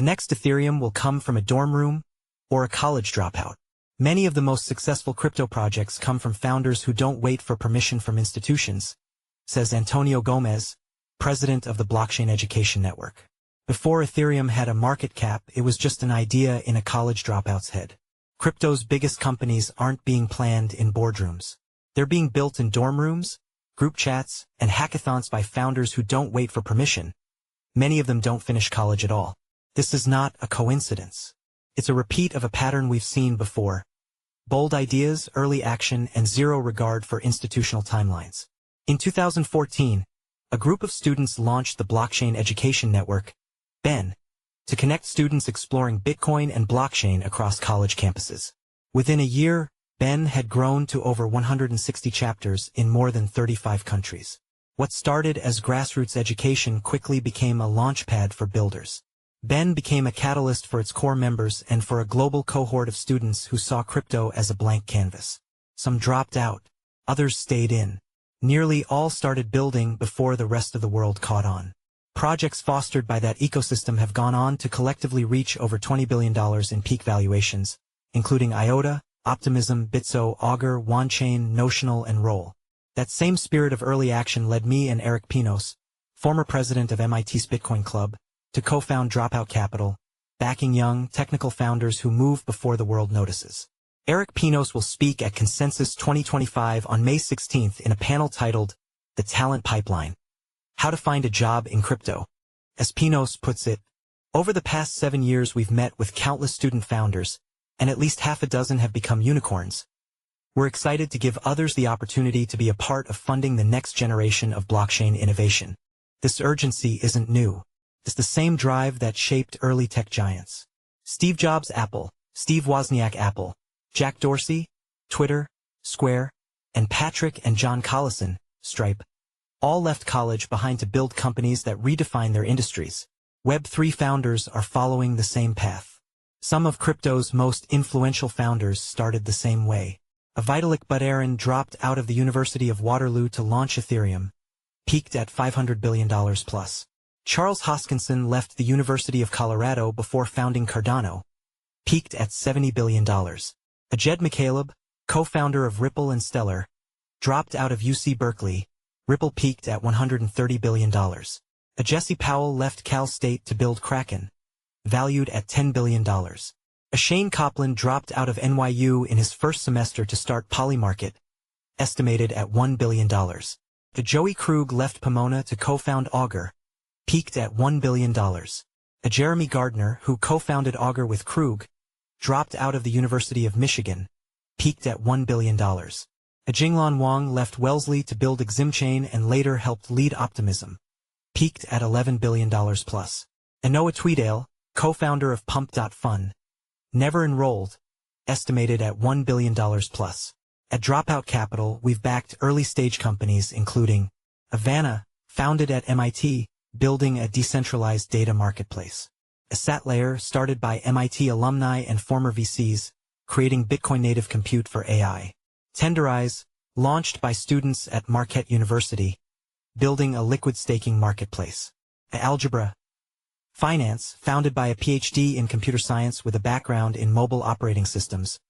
next Ethereum will come from a dorm room or a college dropout. Many of the most successful crypto projects come from founders who don't wait for permission from institutions, says Antonio Gomes, president of the Blockchain Education Network. Before Ethereum had a market cap, it was just an idea in a college dropout's head. Crypto's biggest companies aren't being planned in boardrooms. They're being built in dorm rooms, group chats, and hackathons by founders who don't wait for permission. Many of them don't finish college at all. This is not a coincidence. It's a repeat of a pattern we've seen before. Bold ideas, early action, and zero regard for institutional timelines. In 2014, a group of students launched the Blockchain Education Network, BEN, to connect students exploring Bitcoin and blockchain across college campuses. Within a year, BEN had grown to over 160 chapters in more than 35 countries. What started as grassroots education quickly became a launchpad for builders. BEN became a catalyst for its core members and for a global cohort of students who saw crypto as a blank canvas. Some dropped out, others stayed in. Nearly all started building before the rest of the world caught on. Projects fostered by that ecosystem have gone on to collectively reach over $20 billion in peak valuations, including IOTA, Optimism, Bitso, Augur, OneChain, Notional, and Roll. That same spirit of early action led me and Eric Pinos, former president of MIT's Bitcoin Club, to co-found Dropout Capital, backing young, technical founders who move before the world notices. Eric Pinos will speak at Consensus 2025 on May 16th in a panel titled, The Talent Pipeline: How to Find a Job in Crypto. As Pinos puts it, over the past 7 years we've met with countless student founders, and at least half a dozen have become unicorns. We're excited to give others the opportunity to be a part of funding the next generation of blockchain innovation. This urgency isn't new. It's the same drive that shaped early tech giants. Steve Jobs, Apple; Steve Wozniak, Apple; Jack Dorsey, Twitter, Square; and Patrick and John Collison, Stripe, all left college behind to build companies that redefine their industries. Web3 founders are following the same path. Some of crypto's most influential founders started the same way. Vitalik Buterin dropped out of the University of Waterloo to launch Ethereum, peaked at $500 billion plus. Charles Hoskinson left the University of Colorado before founding Cardano, peaked at $70 billion. Jed McCaleb, co-founder of Ripple and Stellar, dropped out of UC Berkeley. Ripple peaked at $130 billion. Jesse Powell left Cal State to build Kraken, valued at $10 billion. Shane Copland dropped out of NYU in his first semester to start Polymarket, estimated at $1 billion. Joey Krug left Pomona to co-found Augur, peaked at $1 billion. Jeremy Gardner, who co-founded Augur with Krug, dropped out of the University of Michigan, peaked at $1 billion. Jinglan Wang left Wellesley to build Eximchain and later helped lead Optimism, peaked at $11 billion plus. Noah Tweedale, co-founder of Pump.Fun, never enrolled, estimated at $1 billion plus. At Dropout Capital, we've backed early-stage companies including Havana, founded at MIT, building a decentralized data marketplace. SatLayer, started by MIT alumni and former VCs, creating Bitcoin-native compute for AI. Tenderize, launched by students at Marquette University, building a liquid staking marketplace. Algebra Finance, founded by a PhD in computer science with a background in mobile operating systems,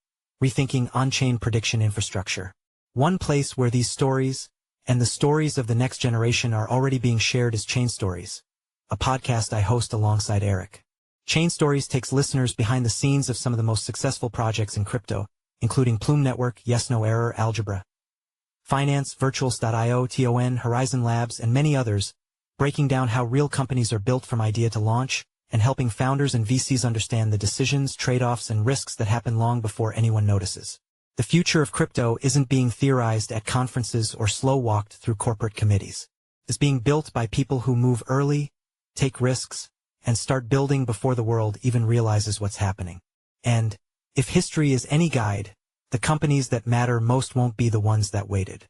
rethinking on-chain prediction infrastructure. One place where these stories and the stories of the next generation are already being shared is Chain Stories, a podcast I host alongside Eric. Chain Stories takes listeners behind the scenes of some of the most successful projects in crypto, including Plume Network, Yes No Error, Algebra Finance, Virtuals.io, TON, Horizon Labs, and many others, breaking down how real companies are built from idea to launch, and helping founders and VCs understand the decisions, trade-offs, and risks that happen long before anyone notices. The future of crypto isn't being theorized at conferences or slow-walked through corporate committees. It's being built by people who move early, take risks, and start building before the world even realizes what's happening. And, if history is any guide, the companies that matter most won't be the ones that waited.